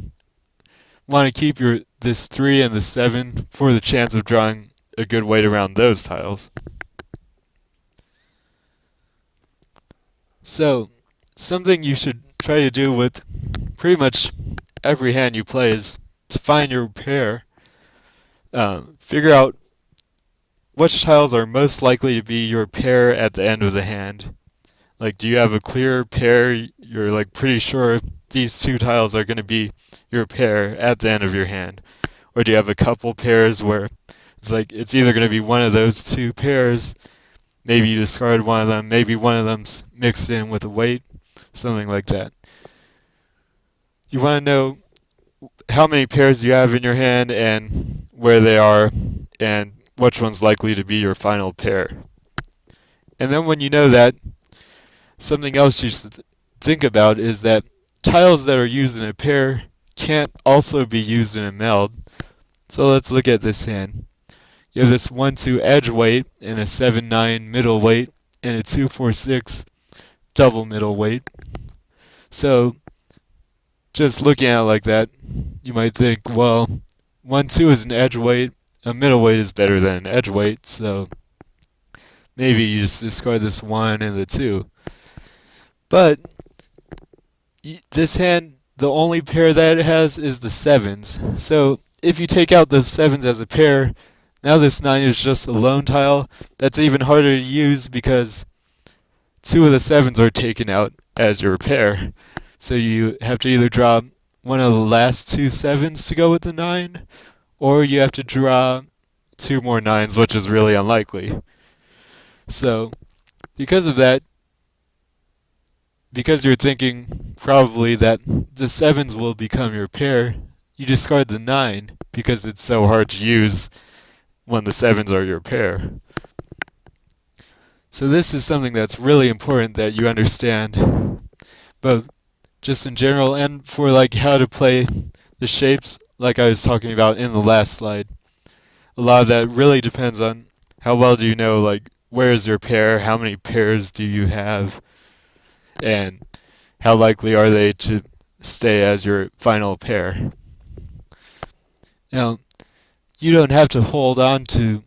want to keep this 3 and the 7 for the chance of drawing a good weight around those tiles. So something you should try to do with pretty much every hand you play is to find your pair. Figure out which tiles are most likely to be your pair at the end of the hand. Like, do you have a clear pair? You're like pretty sure these 2 tiles are going to be your pair at the end of your hand. Or do you have a couple pairs where it's like it's either going to be one of those 2 pairs, maybe you discard one of them, maybe one of them's mixed in with a weight, something like that. You want to know how many pairs you have in your hand and where they are and which one's likely to be your final pair. And then when you know that, something else you should think about is that tiles that are used in a pair can't also be used in a meld. So let's look at this hand. You have this 1-2 edge weight and a 7-9 middle weight and a 2-4-6 double middle weight. So just looking at it like that, you might think, well, 1-2 is an edge weight, a middle weight is better than an edge weight, so maybe you just discard this 1 and the 2. But this hand, the only pair that it has is the 7s. So if you take out those 7s as a pair, now this 9 is just a lone tile. That's even harder to use because 2 of the 7s are taken out as your pair. So you have to either draw one of the last 2 7s to go with the 9, or you have to draw 2 more 9s, which is really unlikely. So because of that, because you're thinking probably that the 7s will become your pair, you discard the 9 because it's so hard to use when the 7s are your pair. So this is something that's really important that you understand, both just in general and for like how to play the shapes like I was talking about in the last slide. A lot of that really depends on how well do you know like where is your pair, how many pairs do you have, and how likely are they to stay as your final pair. Now, you don't have to hold on to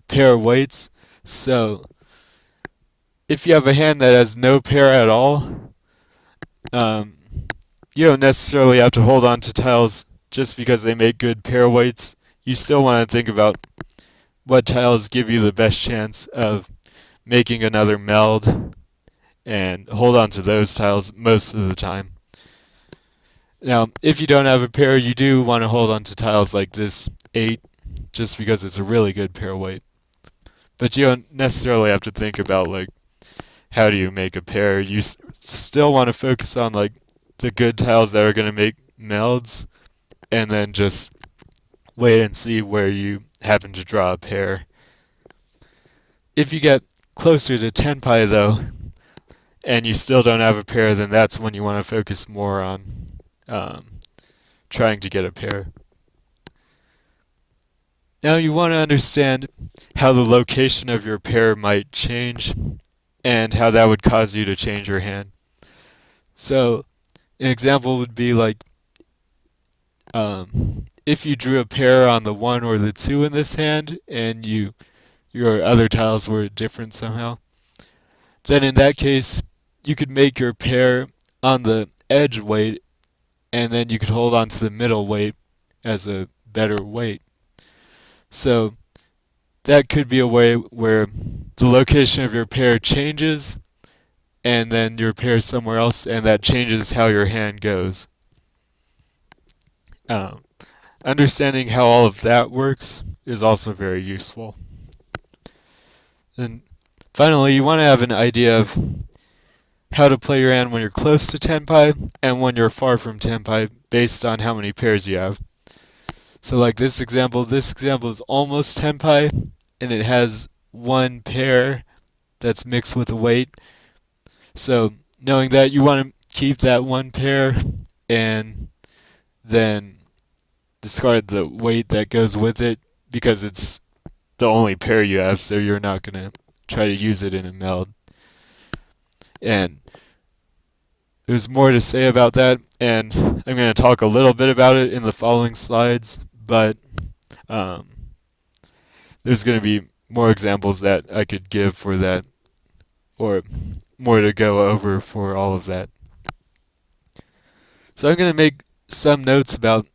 pair weights, so if you have a hand that has no pair at all, you don't necessarily have to hold on to tiles just because they make good pair weights. You still want to think about what tiles give you the best chance of making another meld and hold on to those tiles most of the time. Now, if you don't have a pair, you do want to hold on to tiles like this 8, just because it's a really good pair weight. But you don't necessarily have to think about like how do you make a pair. You still want to focus on like the good tiles that are going to make melds, and then just wait and see where you happen to draw a pair. If you get closer to tenpai though, and you still don't have a pair, then that's when you want to focus more on um, trying to get a pair. Now you want to understand how the location of your pair might change and how that would cause you to change your hand. So an example would be like if you drew a pair on the 1 or the 2 in this hand and your other tiles were different somehow, then in that case you could make your pair on the edge weight, and then you could hold on to the middle weight as a better weight. So that could be a way where the location of your pair changes, and then your pair is somewhere else, and that changes how your hand goes. Um, Understanding how all of that works is also very useful. And finally, you want to have an idea of how to play your hand when you're close to tenpai and when you're far from tenpai based on how many pairs you have. So like this example is almost tenpai, and it has one pair that's mixed with a weight. So knowing that, you want to keep that one pair and then discard the weight that goes with it, because it's the only pair you have, so you're not going to try to use it in a meld. And there's more to say about that, and I'm going to talk a little bit about it in the following slides, but there's going to be more examples that I could give for that, or more to go over for all of that. So I'm going to make some notes about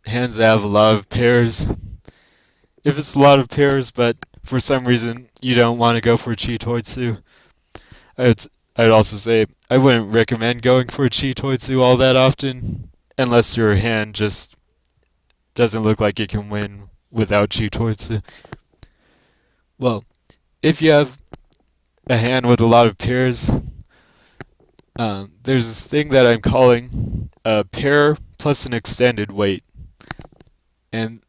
hands that have a lot of pairs. If it's a lot of pairs, but for some reason you don't want to go for Chitoitsu, I'd also say I wouldn't recommend going for Chitoitsu all that often, unless your hand just doesn't look like it can win without Chitoitsu. Well, if you have a hand with a lot of pairs, there's this thing that I'm calling a pair plus an extended weight. And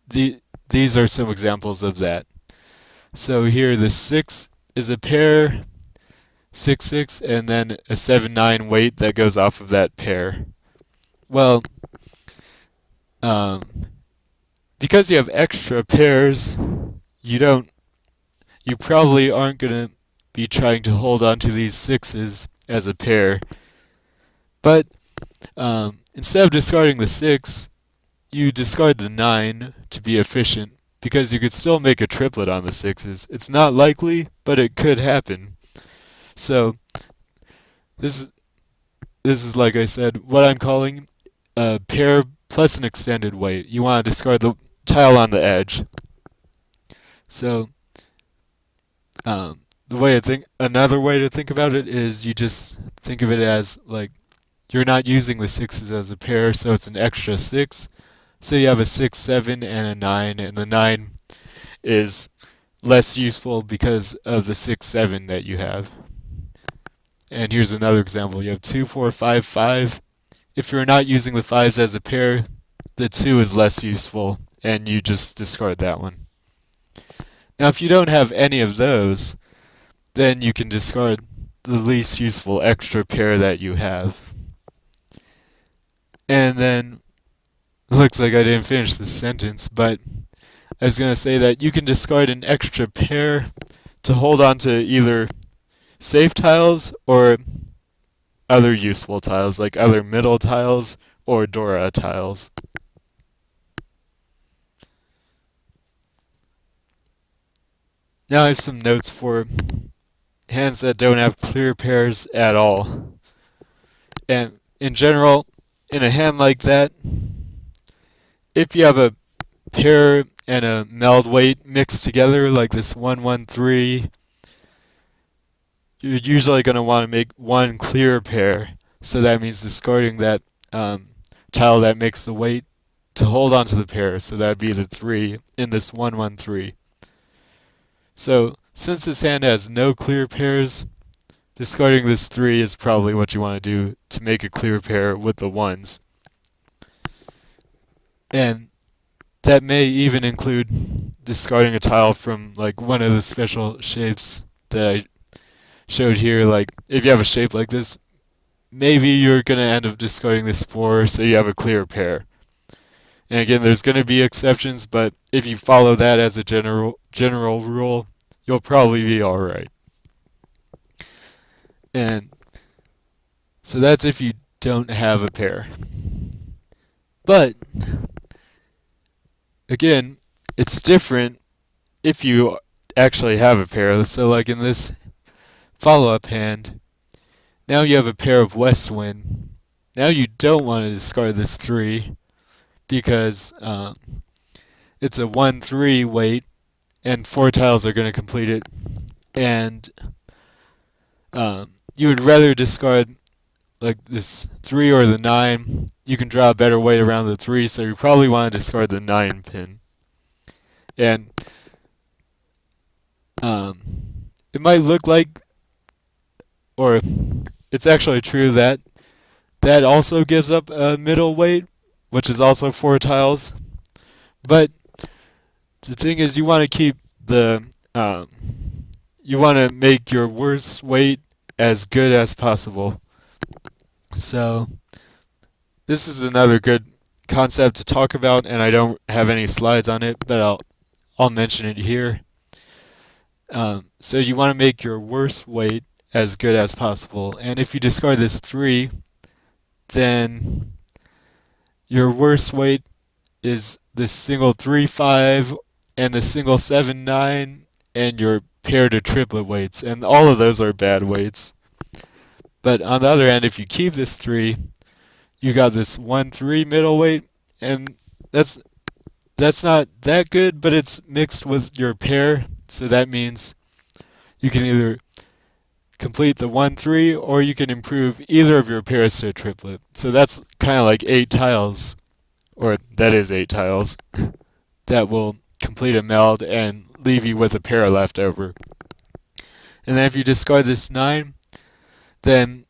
these are some examples of that. So here the 6 is a pair, 6-6, and then a 7-9 weight that goes off of that pair. Well, because you have extra pairs, you probably aren't going to be trying to hold on to these 6s as a pair. But instead of discarding the 6, you discard the 9 to be efficient, because you could still make a triplet on the 6s. It's not likely, but it could happen. So this is like I said, what I'm calling a pair plus an extended weight. You want to discard the tile on the edge. So another way to think about it is you just think of it as like you're not using the 6s as a pair, so it's an extra 6. So you have a 6, 7, and a 9, and the 9 is less useful because of the 6, 7 that you have. And here's another example. You have 2, 4, 5, 5. If you're not using the 5s as a pair, the 2 is less useful, and you just discard that one. Now, if you don't have any of those, then you can discard the least useful extra pair that you have. And then, it looks like I didn't finish this sentence, but I was going to say that you can discard an extra pair to hold on to either safe tiles or other useful tiles, like other middle tiles or Dora tiles. Now I have some notes for hands that don't have clear pairs at all. And in general, in a hand like that, if you have a pair and a meld weight mixed together, like this 1-1-3, you're usually going to want to make one clear pair. So that means discarding that um, tile that makes the weight to hold onto the pair. So that would be the 3 in this 1-1-3. So since this hand has no clear pairs, discarding this 3 is probably what you want to do to make a clear pair with the 1s. And that may even include discarding a tile from like one of the special shapes that I showed here. Like if you have a shape like this, maybe you're going to end up discarding this 4 so you have a clear pair. And again, there's going to be exceptions, but if you follow that as a general rule, you'll probably be all right. And so that's if you don't have a pair. But again, it's different if you actually have a pair. So like in this follow-up hand, now you have a pair of west wind. Now you don't want to discard this 3 because it's a 1-3 weight and 4 tiles are going to complete it. And you would rather discard like this 3 or the 9. You can draw a better weight around the 3, so you probably want to discard the 9 pin. And it might look like, or it's actually true that that also gives up a middle weight, which is also 4 tiles. But the thing is, you want to keep the you want to make your worst weight as good as possible. So this is another good concept to talk about, and I don't have any slides on it, but I'll mention it here. So you want to make your worst weight as good as possible, and if you discard this 3, then your worst weight is the single 3-5 and the single 7-9 and your pair to triplet weights, and all of those are bad weights. But on the other hand, if you keep this 3, you got this 1-3 middle weight, and that's not that good, but it's mixed with your pair, so that means you can either complete the 1-3 or you can improve either of your pairs to a triplet. So that's kind of like 8 tiles, or that is 8 tiles, that will complete a meld and leave you with a pair left over. And then if you discard this 9, then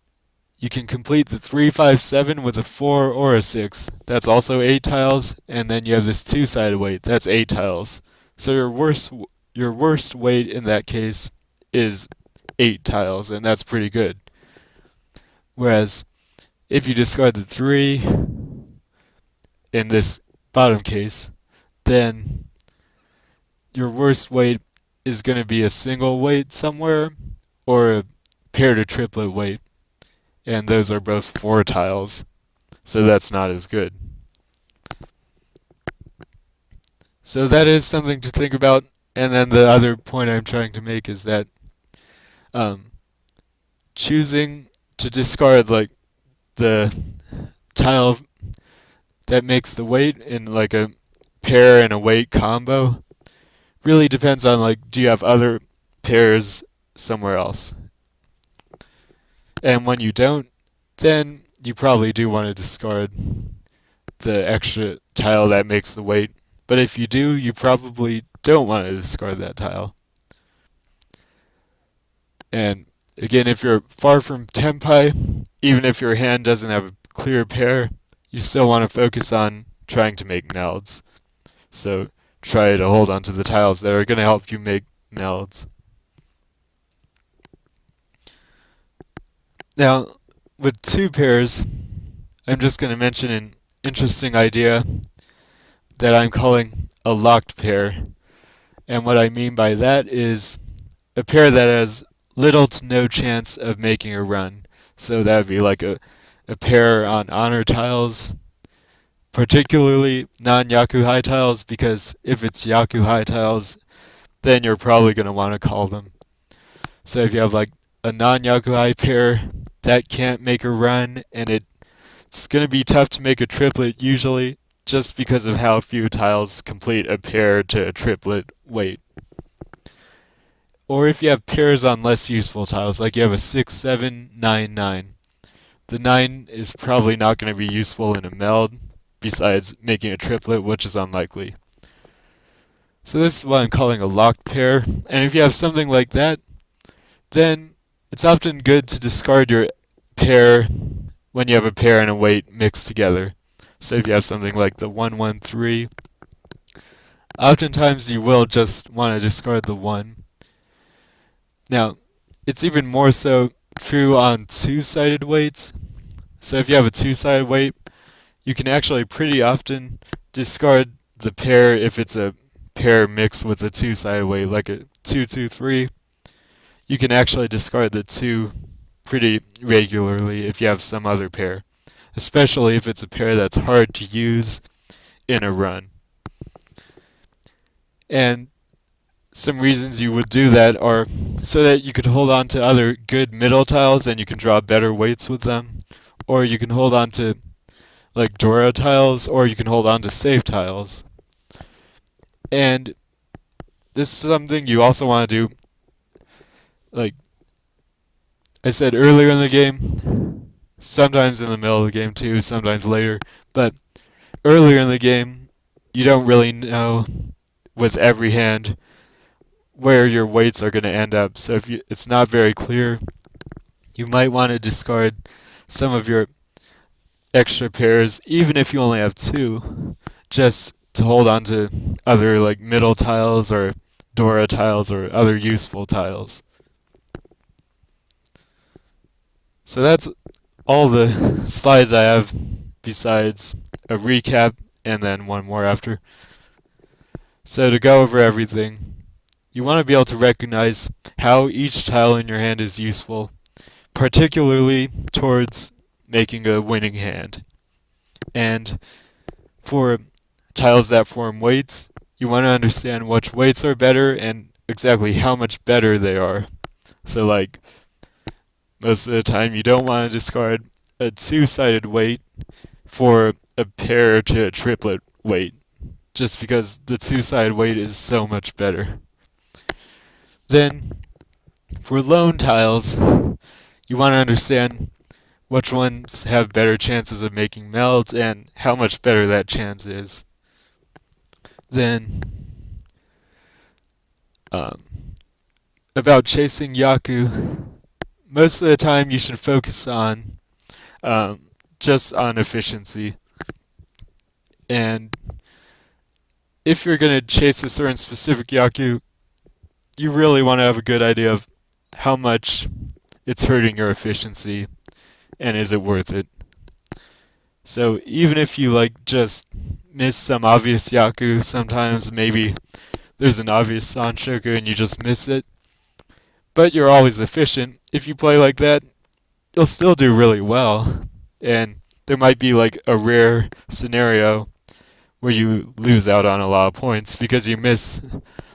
you can complete the 3-5-7 with a 4 or a 6. That's also 8 tiles, and then you have this 2-sided weight. That's 8 tiles. So your worst weight in that case is 8 tiles, and that's pretty good. Whereas if you discard the 3 in this bottom case, then your worst weight is going to be a single weight somewhere or a pair to triplet weight, and those are both 4 tiles, so that's not as good. So that is something to think about. And then the other point I'm trying to make is that choosing to discard like the tile that makes the weight in like a pair and a weight combo really depends on like, do you have other pairs somewhere else? And when you don't, then you probably do want to discard the extra tile that makes the weight. But if you do, you probably don't want to discard that tile. And again, if you're far from Tenpai, even if your hand doesn't have a clear pair, you still want to focus on trying to make melds. So try to hold on to the tiles that are going to help you make melds. Now, with 2 pairs, I'm just going to mention an interesting idea that I'm calling a locked pair. And what I mean by that is a pair that has little to no chance of making a run. So that would be like a pair on honor tiles, particularly non-yaku high tiles, because if it's yaku high tiles, then you're probably going to want to call them. So if you have like a non-yaku high pair that can't make a run, and it's going to be tough to make a triplet usually, just because of how few tiles complete a pair to a triplet weight. Or if you have pairs on less useful tiles, like you have a 6-7-9-9, The 9 is probably not going to be useful in a meld, besides making a triplet, which is unlikely. So this is what I'm calling a locked pair, and if you have something like that, then it's often good to discard your pair when you have a pair and a weight mixed together. So if you have something like the 113, oftentimes you will just want to discard the 1. Now, it's even more so true on two-sided weights. So if you have a two-sided weight, you can actually pretty often discard the pair if it's a pair mixed with a two-sided weight, like a 223. You can actually discard the 2 pretty regularly if you have some other pair, especially if it's a pair that's hard to use in a run. And some reasons you would do that are so that you could hold on to other good middle tiles and you can draw better weights with them, or you can hold on to like Dora tiles, or you can hold on to safe tiles. And this is something you also want to do, like I said earlier in the game, sometimes in the middle of the game too, sometimes later, but earlier in the game, you don't really know with every hand where your weights are going to end up. So if it's not very clear, you might want to discard some of your extra pairs, even if you only have 2, just to hold on to other like middle tiles or Dora tiles or other useful tiles. So that's all the slides I have, besides a recap and then one more after. So to go over everything, you want to be able to recognize how each tile in your hand is useful, particularly towards making a winning hand. And for tiles that form weights, you want to understand which weights are better and exactly how much better they are. So like, most of the time you don't want to discard a two-sided weight for a pair to a triplet weight, just because the two-sided weight is so much better. Then, for lone tiles, you want to understand which ones have better chances of making melds and how much better that chance is. Then, about chasing yaku, most of the time you should focus on just on efficiency. And if you're going to chase a certain specific yaku, you really want to have a good idea of how much it's hurting your efficiency and is it worth it. So even if you like just miss some obvious yaku, sometimes maybe there's an obvious sanshoku and you just miss it, but you're always efficient. If you play like that, you'll still do really well. And there might be like a rare scenario where you lose out on a lot of points because you miss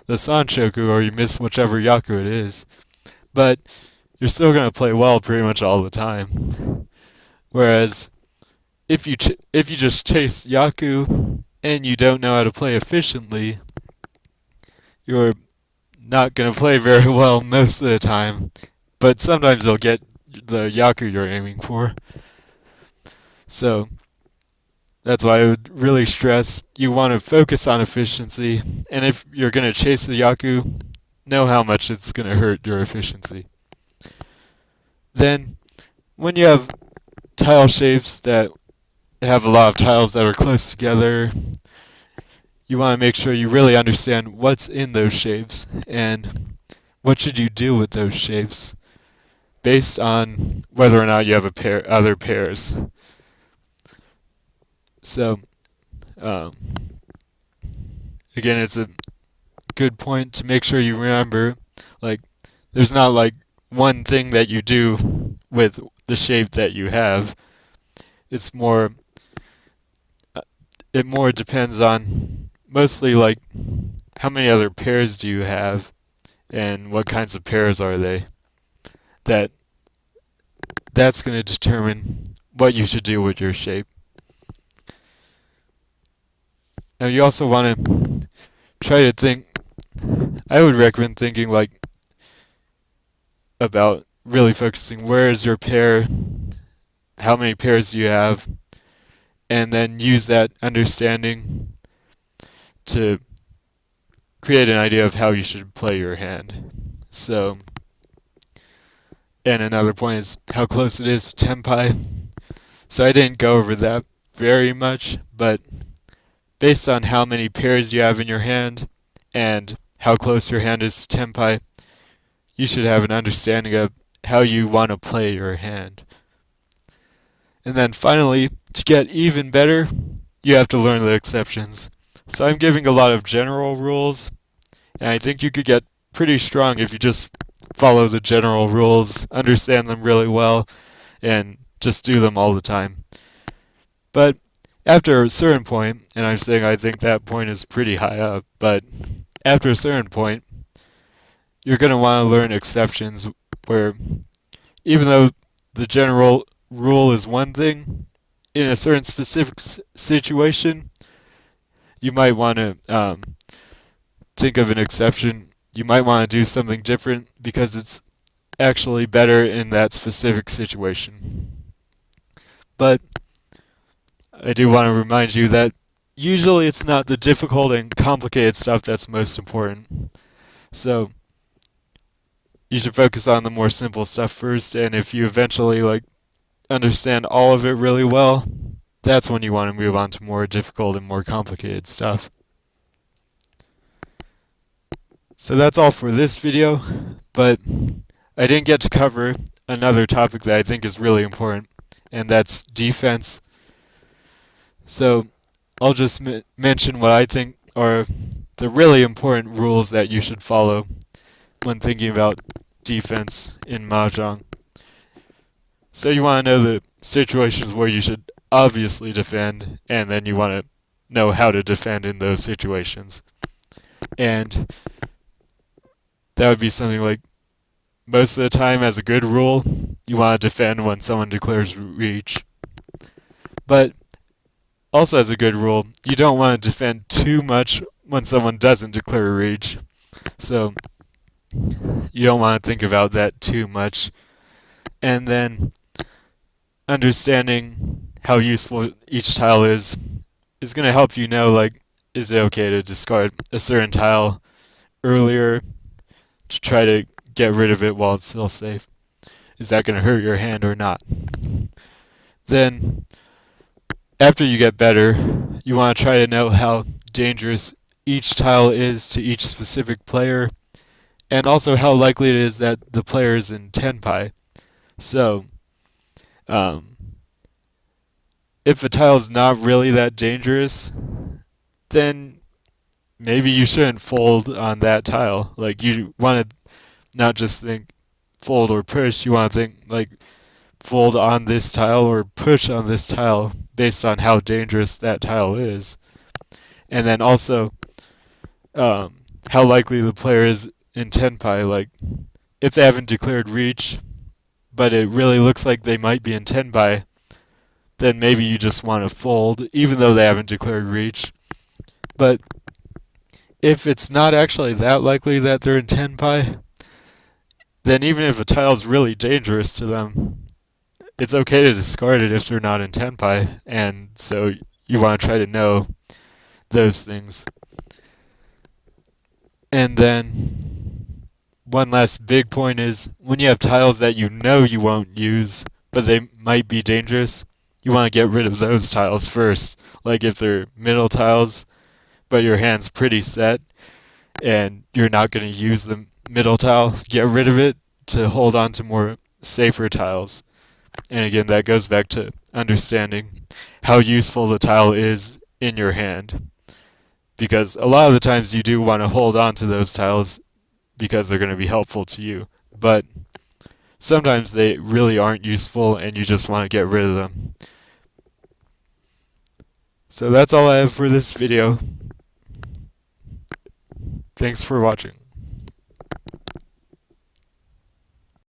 the sanshoku or you miss whichever yaku it is. But you're still going to play well pretty much all the time. Whereas if you just chase yaku and you don't know how to play efficiently, you're not going to play very well most of the time. But sometimes you'll get the yaku you're aiming for. So that's why I would really stress you want to focus on efficiency, and if you're going to chase a yaku, know how much it's going to hurt your efficiency. Then, when you have tile shapes that have a lot of tiles that are close together, you want to make sure you really understand what's in those shapes and what should you do with those shapes based on whether or not you have other pairs. So, again, it's a good point to make sure you remember, like, there's not like one thing that you do with the shape that you have. It's more, it more depends on mostly like how many other pairs do you have and what kinds of pairs are they. That's going to determine what you should do with your shape. Now you also want to try to think, I would recommend thinking like about really focusing where is your pair how many pairs do you have, and then use that understanding to create an idea of how you should play your hand. So, and another point is how close it is to tenpai. So I didn't go over that very much, but based on how many pairs you have in your hand and how close your hand is to tenpai, you should have an understanding of how you want to play your hand. And then finally, to get even better, you have to learn the exceptions. So I'm giving a lot of general rules, and I think you could get pretty strong if you just follow the general rules, understand them really well, and just do them all the time. But after a certain point, and I'm saying I think that point is pretty high up, but after a certain point, you're going to want to learn exceptions where even though the general rule is one thing, in a certain specific situation, you might want to think of an exception. You might want to do something different because it's actually better in that specific situation. But I do want to remind you that usually it's not the difficult and complicated stuff that's most important. So you should focus on the more simple stuff first, and if you eventually understand all of it really well, that's when you want to move on to more difficult and more complicated stuff. So that's all for this video, but I didn't get to cover another topic that I think is really important, and that's defense. So I'll just mention what I think are the really important rules that you should follow when thinking about defense in mahjong. So you want to know the situations where you should obviously defend, and then you want to know how to defend in those situations. And that would be something like, most of the time as a good rule, you want to defend when someone declares reach. But also as a good rule, you don't want to defend too much when someone doesn't declare reach. So you don't want to think about that too much. And then understanding how useful each tile is going to help you know, is it okay to discard a certain tile earlier to try to get rid of it while it's still safe? Is that going to hurt your hand or not? Then, after you get better, you want to try to know how dangerous each tile is to each specific player, and also how likely it is that the player is in tenpai. So, if a tile is not really that dangerous, then maybe you shouldn't fold on that tile. You want to not just think fold or push, you want to think fold on this tile or push on this tile based on how dangerous that tile is. And then also how likely the player is in tenpai. If they haven't declared reach, but it really looks like they might be in tenpai, then maybe you just want to fold, even though they haven't declared reach. But if it's not actually that likely that they're in tenpai, then even if a tile's really dangerous to them, it's okay to discard it if they're not in tenpai, and so you want to try to know those things. And then one last big point is, when you have tiles that you know you won't use, but they might be dangerous, you want to get rid of those tiles first. If they're middle tiles, but your hand's pretty set, and you're not going to use the middle tile, get rid of it to hold on to more safer tiles. And again, that goes back to understanding how useful the tile is in your hand. Because a lot of the times you do want to hold on to those tiles because they're going to be helpful to you. But sometimes they really aren't useful and you just want to get rid of them. So that's all I have for this video. Thanks for watching.